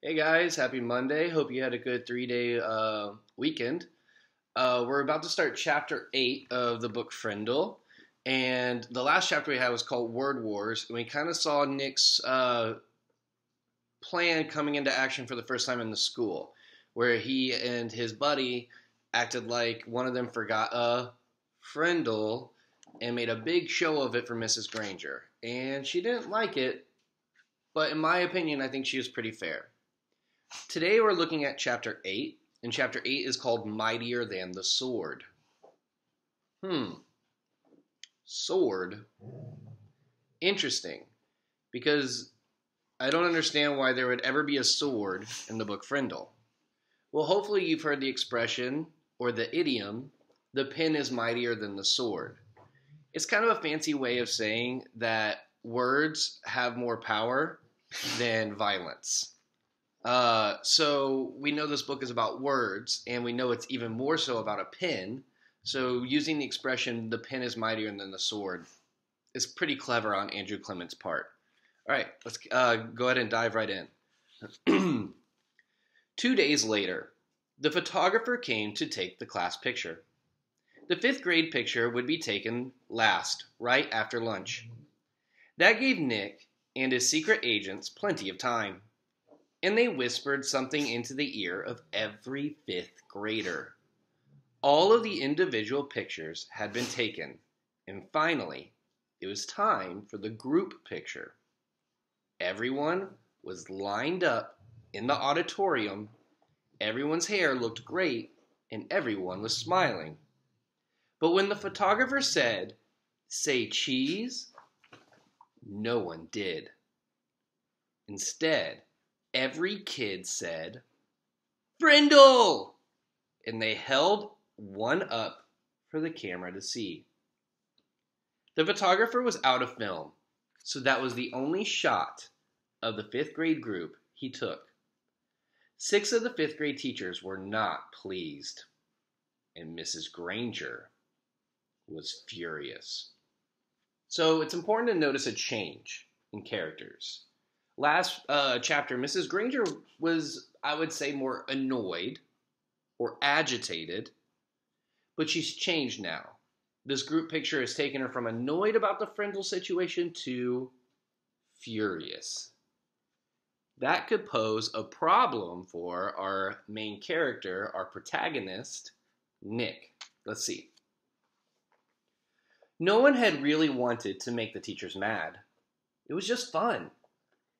Hey guys, happy Monday. Hope you had a good 3 day weekend. We're about to start chapter 8 of the book Frindle. And the last chapter we had was called Word Wars. And we kind of saw Nick's plan coming into action for the first time in the school, where he and his buddy acted like one of them forgot a Frindle and made a big show of it for Mrs. Granger. And she didn't like it, but in my opinion, I think she was pretty fair. Today we're looking at chapter 8, and chapter 8 is called Mightier Than the Sword. Sword? Interesting, because I don't understand why there would ever be a sword in the book Frindle. Well, hopefully you've heard the expression, or the idiom, the pen is mightier than the sword. It's kind of a fancy way of saying that words have more power than violence. So we know this book is about words, and we know it's even more so about a pen. So using the expression, the pen is mightier than the sword, is pretty clever on Andrew Clement's part. All right, let's go ahead and dive right in. 2 days later, the photographer came to take the class picture. The fifth grade picture would be taken last, right after lunch. That gave Nick and his secret agents plenty of time. And they whispered something into the ear of every fifth grader. All of the individual pictures had been taken, and finally, it was time for the group picture. Everyone was lined up in the auditorium, everyone's hair looked great, and everyone was smiling. But when the photographer said, "Say cheese," no one did. Instead, every kid said, "Frindle!" And they held one up for the camera to see. The photographer was out of film, so that was the only shot of the fifth grade group he took. 6 of the fifth grade teachers were not pleased, and Mrs. Granger was furious. So it's important to notice a change in characters. Last chapter, Mrs. Granger was, I would say, more annoyed or agitated, but she's changed now. This group picture has taken her from annoyed about the Frindle situation to furious. That could pose a problem for our main character, our protagonist, Nick. Let's see. No one had really wanted to make the teachers mad. It was just fun.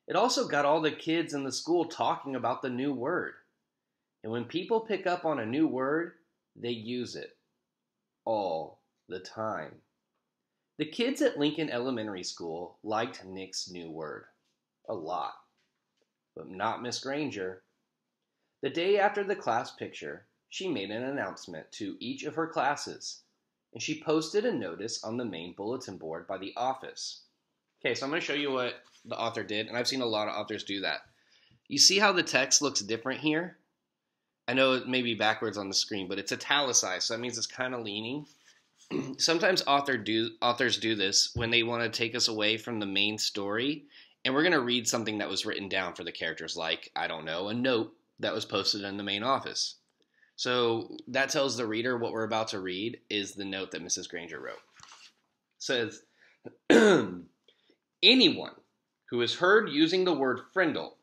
It also got all the kids in the school talking about the new word. And when people pick up on a new word, they use it all the time. The kids at Lincoln Elementary School liked Nick's new word a lot, but not Miss Granger. The day after the class picture, she made an announcement to each of her classes, and she posted a notice on the main bulletin board by the office. Okay, so I'm going to show you what the author did, and I've seen a lot of authors do that. You see how the text looks different here? I know it may be backwards on the screen, but it's italicized, so that means it's kind of leaning. Sometimes authors do this when they want to take us away from the main story, and we're going to read something that was written down for the characters, like, I don't know, a note that was posted in the main office. So that tells the reader what we're about to read is the note that Mrs. Granger wrote. It says, anyone who is heard using the word Frindle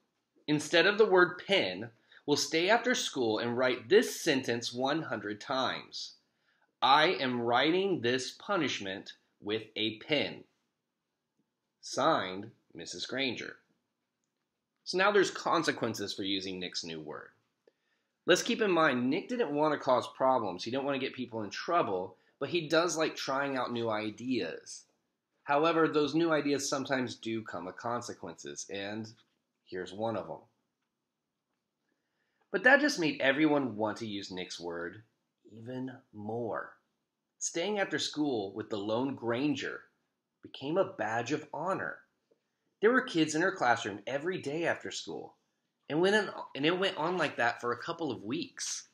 instead of the word pen will stay after school and write this sentence 100 times. I am writing this punishment with a pen. Signed, Mrs. Granger. So now there's consequences for using Nick's new word. Let's keep in mind, Nick didn't want to cause problems. He didn't want to get people in trouble, but he does like trying out new ideas. However, those new ideas sometimes do come with consequences, and here's one of them. But that just made everyone want to use Nick's word even more. Staying after school with the lone Granger became a badge of honor. There were kids in her classroom every day after school, and it went on like that for a couple of weeks.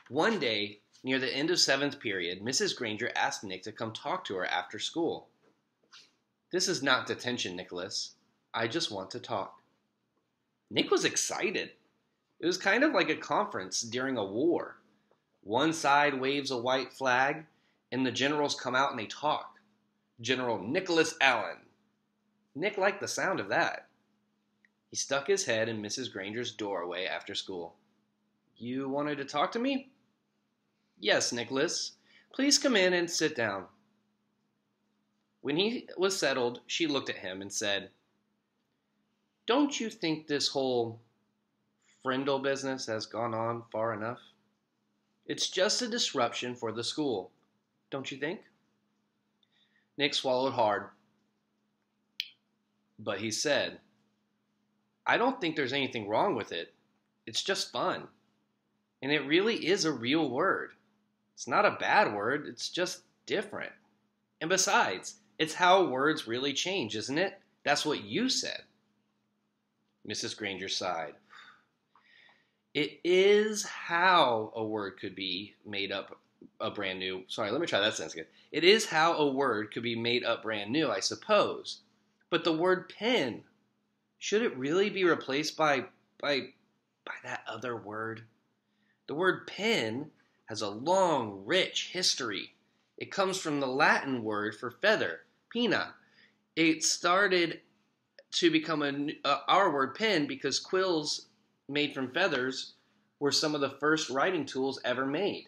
One day, near the end of 7th period, Mrs. Granger asked Nick to come talk to her after school. "This is not detention, Nicholas. I just want to talk." Nick was excited. It was kind of like a conference during a war. One side waves a white flag, and the generals come out and they talk. General Nicholas Allen. Nick liked the sound of that. He stuck his head in Mrs. Granger's doorway after school. You wanted to talk to me? Yes, Nicholas. Please come in and sit down. When he was settled, she looked at him and said, Don't you think this whole Frindle business has gone on far enough? It's just a disruption for the school, don't you think? Nick swallowed hard, but he said, I don't think there's anything wrong with it. It's just fun. And it really is a real word. It's not a bad word, it's just different. And besides, it's how words really change, isn't it? That's what you said. Mrs. Granger sighed. It is how a word could be made up a brand new... Sorry, let me try that sentence again. It is how a word could be made up brand new, I suppose. But the word pen, should it really be replaced by that other word? The word pen has a long, rich history. It comes from the Latin word for feather, pinna. It started to become our word pen because quills made from feathers were some of the first writing tools ever made.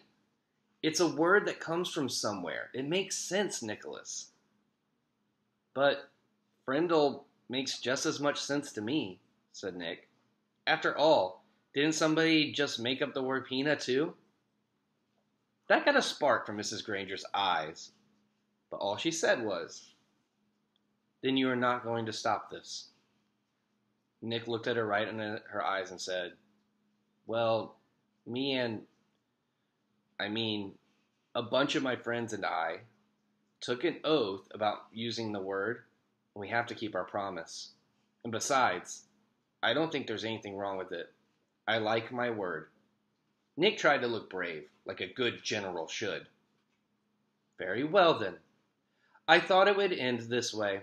It's a word that comes from somewhere. It makes sense, Nicholas. But Frindle makes just as much sense to me, said Nick. After all, didn't somebody just make up the word pinna too? That got a spark from Mrs. Granger's eyes, but all she said was, Then you are not going to stop this. Nick looked at her right in her eyes and said, Well, a bunch of my friends and I took an oath about using the word, and we have to keep our promise. And besides, I don't think there's anything wrong with it. I like my word. Nick tried to look brave, like a good general should. Very well, then. I thought it would end this way.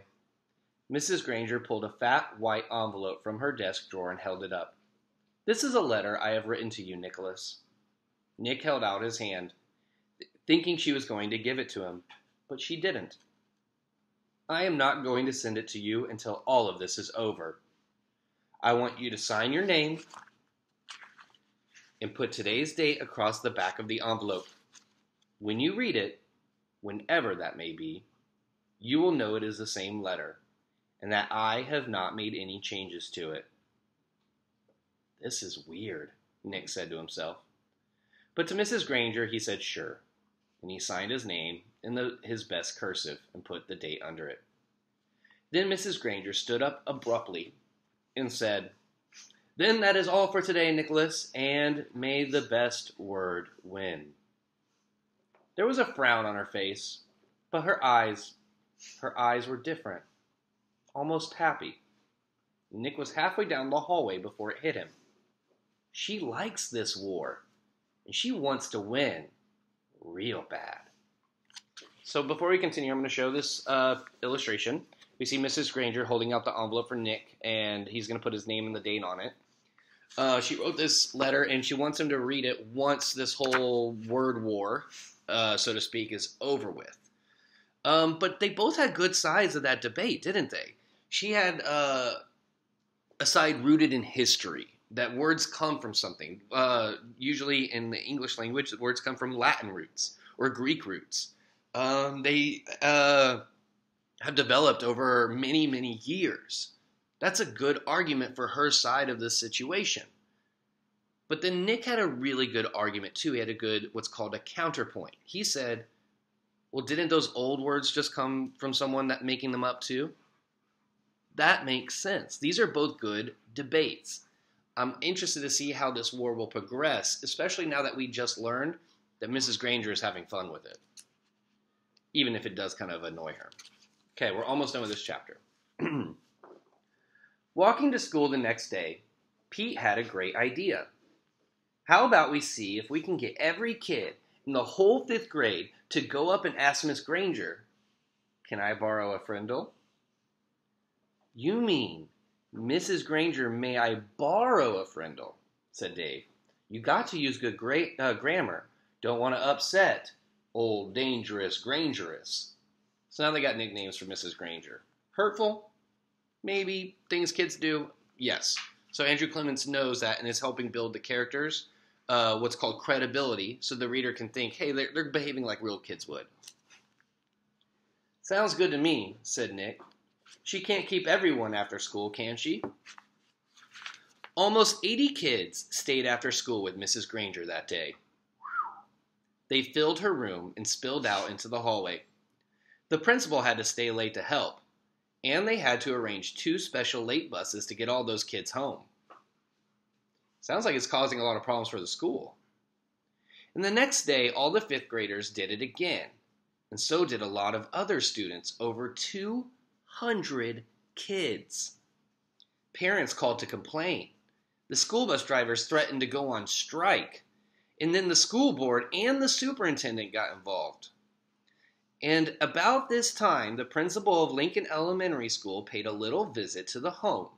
Mrs. Granger pulled a fat white envelope from her desk drawer and held it up. This is a letter I have written to you, Nicholas. Nick held out his hand, thinking she was going to give it to him, but she didn't. I am not going to send it to you until all of this is over. I want you to sign your name and put today's date across the back of the envelope. When you read it, whenever that may be, you will know it is the same letter, and that I have not made any changes to it. This is weird, Nick said to himself. But to Mrs. Granger he said sure, and he signed his name in his best cursive and put the date under it. Then Mrs. Granger stood up abruptly and said, Then that is all for today, Nicholas, and may the best word win. There was a frown on her face, but her eyes were different, almost happy. Nick was halfway down the hallway before it hit him. She likes this war, and she wants to win real bad. So before we continue, I'm going to show this illustration. We see Mrs. Granger holding out the envelope for Nick, and he's going to put his name and the date on it. She wrote this letter, and she wants him to read it once this whole word war, so to speak, is over with. But they both had good sides of that debate, didn't they? She had a side rooted in history, that words come from something. Usually in the English language, the words come from Latin roots or Greek roots. They have developed over many, many years. That's a good argument for her side of the situation. But then Nick had a really good argument too. He had a good, what's called a counterpoint. He said, well, didn't those old words just come from someone that making them up too? That makes sense. These are both good debates. I'm interested to see how this war will progress, especially now that we just learned that Mrs. Granger is having fun with it, even if it does kind of annoy her. Okay, we're almost done with this chapter. Walking to school the next day, Pete had a great idea. How about we see if we can get every kid in the whole 5th grade to go up and ask Miss Granger, can I borrow a frindle? You mean "Mrs. Granger, may I borrow a friendle?" said Dave. "You got to use good grammar. Don't want to upset old dangerous Grangerous." So now they got nicknames for Mrs. Granger. Hurtful? Maybe. Things kids do? Yes. So Andrew Clements knows that and is helping build the characters, what's called credibility, so the reader can think, hey, they're behaving like real kids would. "Sounds good to me," said Nick. "She can't keep everyone after school, can she?" Almost 80 kids stayed after school with Mrs. Granger that day. They filled her room and spilled out into the hallway. The principal had to stay late to help, and they had to arrange 2 special late buses to get all those kids home. Sounds like it's causing a lot of problems for the school. And the next day, all the 5th graders did it again, and so did a lot of other students, over 200 kids. Parents called to complain. The school bus drivers threatened to go on strike, and then the school board and the superintendent got involved. And about this time, the principal of Lincoln Elementary School paid a little visit to the home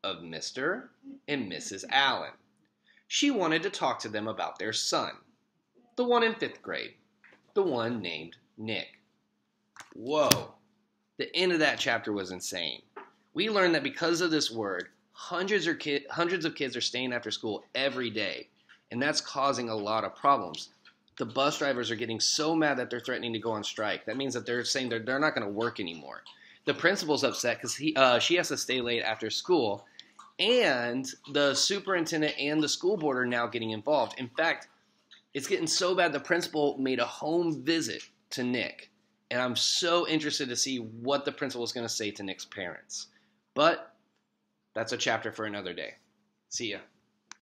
of Mr. and Mrs. Allen. She wanted to talk to them about their son, the one in 5th grade, the one named Nick. Whoa, the end of that chapter was insane. We learned that because of this word, hundreds of kids are staying after school every day, and that's causing a lot of problems. The bus drivers are getting so mad that they're threatening to go on strike. That means that they're saying they're not going to work anymore. The principal's upset because she has to stay late after school, and the superintendent and the school board are now getting involved. In fact, it's getting so bad the principal made a home visit to Nick, and I'm so interested to see what the principal is going to say to Nick's parents. But that's a chapter for another day. See ya.